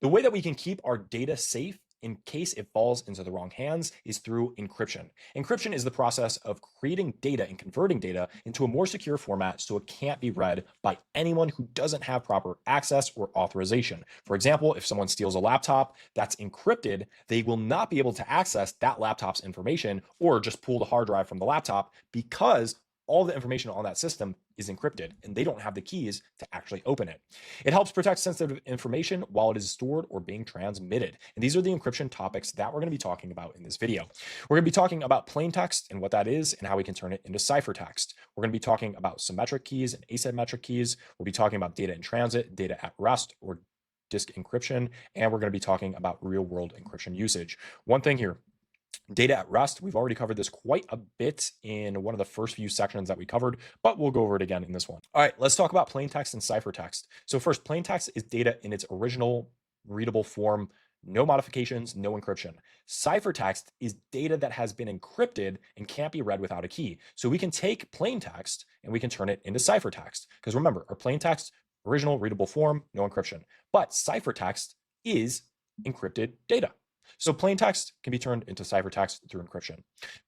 The way that we can keep our data safe in case it falls into the wrong hands is through encryption. Encryption is the process of creating data and converting data into a more secure format so it can't be read by anyone who doesn't have proper access or authorization. For example, if someone steals a laptop that's encrypted, they will not be able to access that laptop's information or just pull the hard drive from the laptop because all the information on that system is encrypted and they don't have the keys to actually open it. It helps protect sensitive information while it is stored or being transmitted. And these are the encryption topics that we're going to be talking about in this video. We're going to be talking about plain text and what that is and how we can turn it into ciphertext. We're going to be talking about symmetric keys and asymmetric keys. We'll be talking about data in transit, data at rest, or disk encryption, and we're going to be talking about real-world encryption usage. One thing here, data at rest, we've already covered this quite a bit in one of the first few sections that we covered, but we'll go over it again in this one. All right, let's talk about plain text and ciphertext. So first, plain text is data in its original readable form, no modifications, no encryption. Ciphertext is data that has been encrypted and can't be read without a key. So we can take plain text and we can turn it into ciphertext. Because remember, our plain text, original readable form, no encryption. But ciphertext is encrypted data. So plain text can be turned into ciphertext through encryption.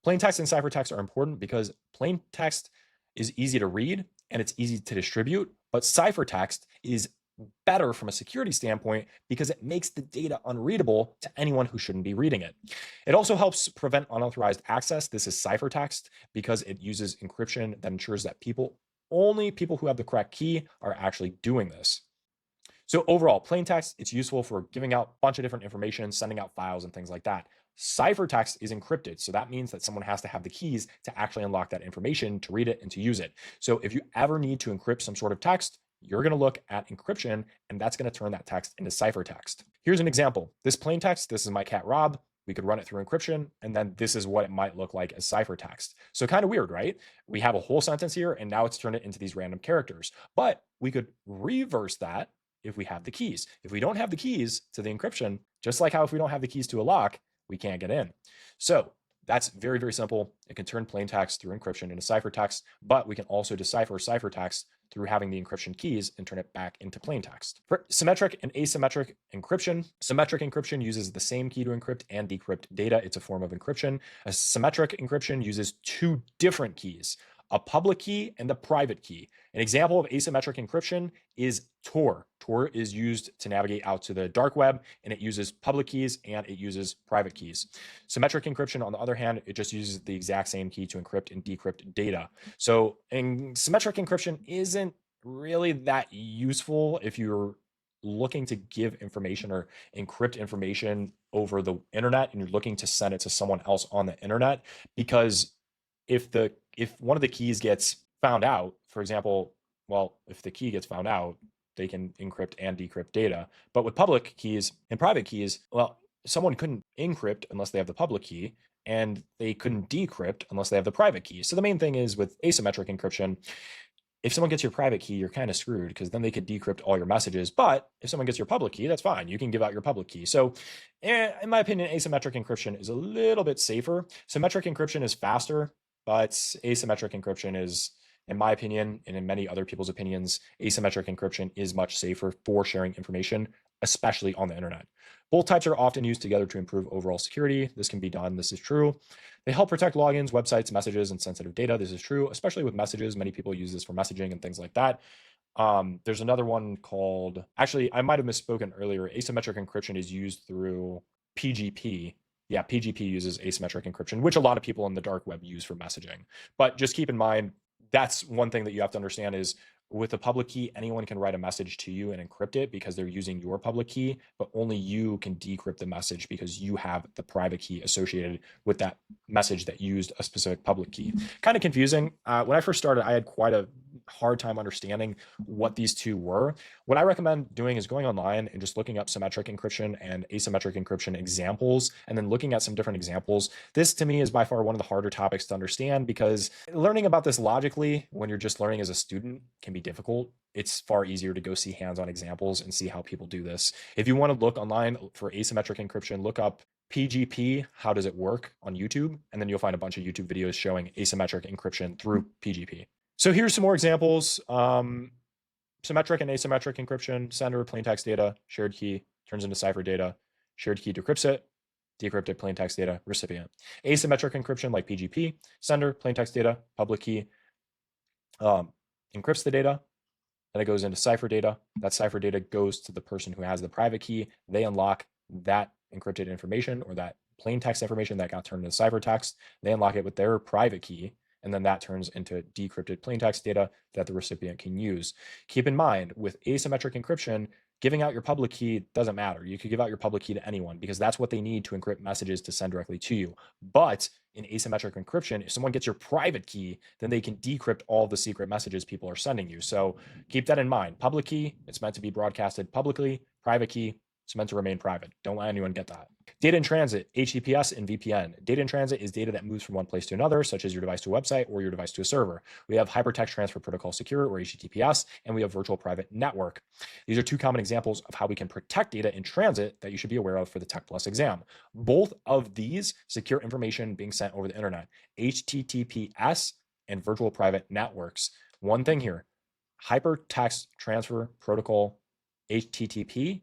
Plain text and ciphertext are important because plain text is easy to read and it's easy to distribute, but ciphertext is better from a security standpoint because it makes the data unreadable to anyone who shouldn't be reading it. It also helps prevent unauthorized access. This is ciphertext because it uses encryption that ensures that only people who have the correct key are actually doing this. So overall, plain text, it's useful for giving out a bunch of different information, sending out files and things like that. Ciphertext is encrypted. So that means that someone has to have the keys to actually unlock that information, to read it and to use it. So if you ever need to encrypt some sort of text, you're going to look at encryption and that's going to turn that text into ciphertext. Here's an example. This plain text, this is my cat Rob. We could run it through encryption, and then this is what it might look like as ciphertext. So kind of weird, right? We have a whole sentence here, and now it's turned it into these random characters. But we could reverse that if we have the keys. If we don't have the keys to the encryption, just like how if we don't have the keys to a lock, we can't get in. So that's very, very simple. It can turn plain text through encryption into ciphertext, but we can also decipher ciphertext through having the encryption keys and turn it back into plain text. For symmetric and asymmetric encryption, symmetric encryption uses the same key to encrypt and decrypt data. It's a form of encryption. A symmetric encryption uses two different keys, a public key and a private key. An example of asymmetric encryption is Tor. Tor is used to navigate out to the dark web, and it uses public keys and it uses private keys. Symmetric encryption, on the other hand, it just uses the exact same key to encrypt and decrypt data. So symmetric encryption isn't really that useful if you're looking to give information or encrypt information over the internet and you're looking to send it to someone else on the internet, because if one of the keys gets found out, for example, well, if the key gets found out, they can encrypt and decrypt data. But with public keys and private keys, well, someone couldn't encrypt unless they have the public key, and they couldn't decrypt unless they have the private key. So the main thing is with asymmetric encryption, if someone gets your private key, you're kind of screwed because then they could decrypt all your messages. But if someone gets your public key, that's fine. You can give out your public key. So in my opinion, asymmetric encryption is a little bit safer. Symmetric encryption is faster, but asymmetric encryption is, in my opinion, and in many other people's opinions, asymmetric encryption is much safer for sharing information, especially on the internet. Both types are often used together to improve overall security. This can be done. This is true. They help protect logins, websites, messages, and sensitive data. This is true, especially with messages. Many people use this for messaging and things like that. There's another one called, actually, I might have misspoken earlier. Asymmetric encryption is used through PGP. Yeah, PGP uses asymmetric encryption, which a lot of people on the dark web use for messaging. But just keep in mind, that's one thing that you have to understand is with a public key, anyone can write a message to you and encrypt it because they're using your public key, but only you can decrypt the message because you have the private key associated with that message that used a specific public key. Kind of confusing. When I first started, I had quite a hard time understanding what these two were. What I recommend doing is going online and just looking up symmetric encryption and asymmetric encryption examples, and then looking at some different examples. This to me is by far one of the harder topics to understand because learning about this logically when you're just learning as a student can be difficult. It's far easier to go see hands-on examples and see how people do this. If you want to look online for asymmetric encryption, look up PGP, how does it work on YouTube? And then you'll find a bunch of YouTube videos showing asymmetric encryption through PGP. So here's some more examples. Symmetric and asymmetric encryption, sender, plain text data, shared key, turns into cipher data. Shared key decrypts it. Decrypted plain text data, recipient. Asymmetric encryption like PGP, sender, plain text data, public key, encrypts the data. Then it goes into cipher data. That cipher data goes to the person who has the private key. They unlock that encrypted information or that plain text information that got turned into ciphertext. They unlock it with their private key, and then that turns into decrypted plain text data that the recipient can use. Keep in mind, with asymmetric encryption, giving out your public key doesn't matter. You could give out your public key to anyone because that's what they need to encrypt messages to send directly to you. But in asymmetric encryption, if someone gets your private key, then they can decrypt all the secret messages people are sending you. So keep that in mind. Public key, it's meant to be broadcasted publicly. Private key, it's meant to remain private. Don't let anyone get that. Data in transit, HTTPS and VPN. Data in transit is data that moves from one place to another, such as your device to a website or your device to a server. We have Hypertext Transfer Protocol Secure, or HTTPS, and we have Virtual Private Network. These are two common examples of how we can protect data in transit that you should be aware of for the Tech Plus exam. Both of these secure information being sent over the internet. HTTPS and Virtual Private Networks. One thing here, Hypertext Transfer Protocol, HTTP,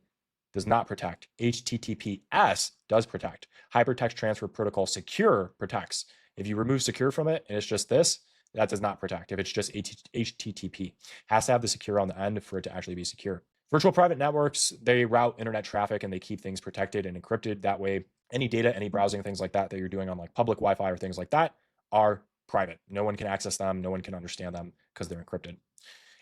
does not protect. HTTPS does protect. Hypertext Transfer Protocol Secure protects. If you remove secure from it and it's just this, that does not protect. If it's just HTTP, has to have the secure on the end for it to actually be secure. Virtual private networks, they route internet traffic and they keep things protected and encrypted. That way, any data, any browsing, things like that you're doing on like public Wi-Fi or things like that are private. No one can access them. No one can understand them because they're encrypted.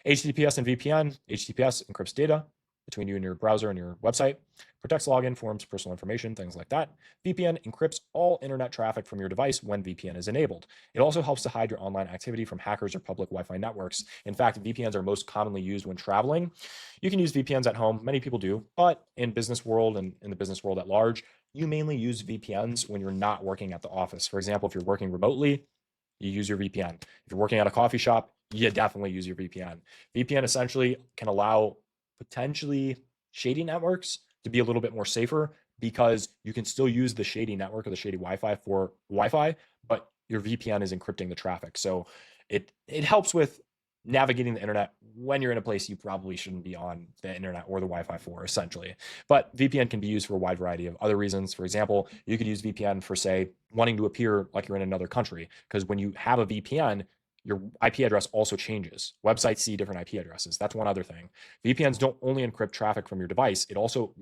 HTTPS and VPN. HTTPS encrypts data between you and your browser and your website, protects login forms, personal information, things like that. VPN encrypts all internet traffic from your device when VPN is enabled. It also helps to hide your online activity from hackers or public Wi-Fi networks. In fact, VPNs are most commonly used when traveling. You can use VPNs at home, many people do, but in business world and in the business world at large, you mainly use VPNs when you're not working at the office. For example, if you're working remotely, you use your VPN. If you're working at a coffee shop, you definitely use your VPN. VPN essentially can allow potentially shady networks to be a little bit more safer because you can still use the shady network or the shady Wi-Fi for Wi-Fi, but your VPN is encrypting the traffic. So it helps with navigating the internet when you're in a place you probably shouldn't be on the internet or the Wi-Fi for, essentially. But VPN can be used for a wide variety of other reasons. For example, you could use VPN for, say, wanting to appear like you're in another country, because when you have a VPN, your IP address also changes. Websites see different IP addresses. That's one other thing. VPNs don't only encrypt traffic from your device, it also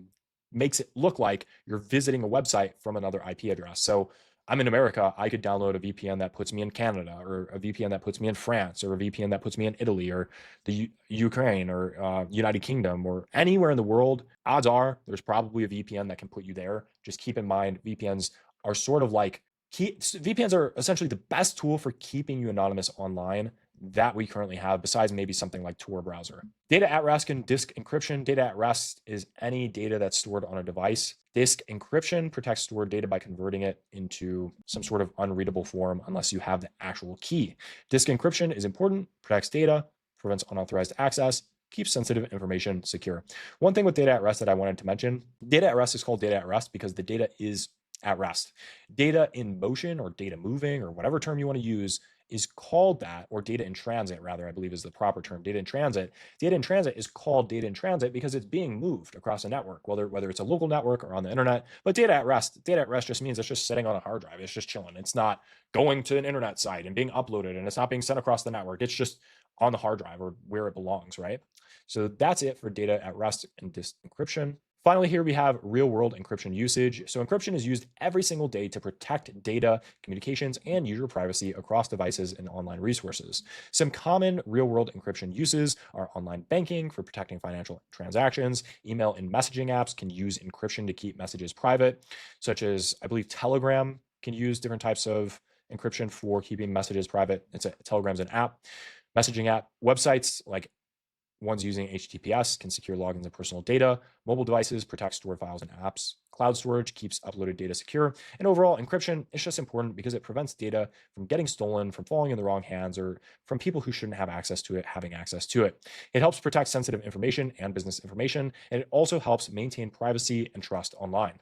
makes it look like you're visiting a website from another IP address. So I'm in America, I could download a VPN that puts me in Canada, or a VPN that puts me in France, or a VPN that puts me in Italy, or the Ukraine, or United Kingdom, or anywhere in the world. Odds are there's probably a VPN that can put you there. Just keep in mind, VPNs are sort of like VPNs are essentially the best tool for keeping you anonymous online that we currently have, besides maybe something like Tor browser. Data at rest and disk encryption. Data at rest is any data that's stored on a device. Disk encryption protects stored data by converting it into some sort of unreadable form unless you have the actual key. Disk encryption is important, protects data, prevents unauthorized access, keeps sensitive information secure. One thing with data at rest that I wanted to mention, data at rest is called data at rest because the data is at rest. Data in motion, or data moving, or whatever term you want to use, is called that, or data in transit, rather, I believe is the proper term, data in transit. Data in transit is called data in transit because it's being moved across a network, whether it's a local network or on the internet. But data at rest just means it's just sitting on a hard drive. It's just chilling. It's not going to an internet site and being uploaded, and it's not being sent across the network. It's just on the hard drive or where it belongs, right? So that's it for data at rest and disk encryption. Finally, here we have real-world encryption usage. So encryption is used every single day to protect data, communications, and user privacy across devices and online resources. Some common real-world encryption uses are online banking for protecting financial transactions. Email and messaging apps can use encryption to keep messages private, such as, I believe, Telegram can use different types of encryption for keeping messages private. Telegram's an app. Messaging app. Websites like ones using HTTPS can secure logins and personal data. Mobile devices protect stored files and apps. Cloud storage keeps uploaded data secure. And overall, encryption is just important because it prevents data from getting stolen, from falling in the wrong hands, or from people who shouldn't have access to it having access to it. It helps protect sensitive information and business information, and it also helps maintain privacy and trust online.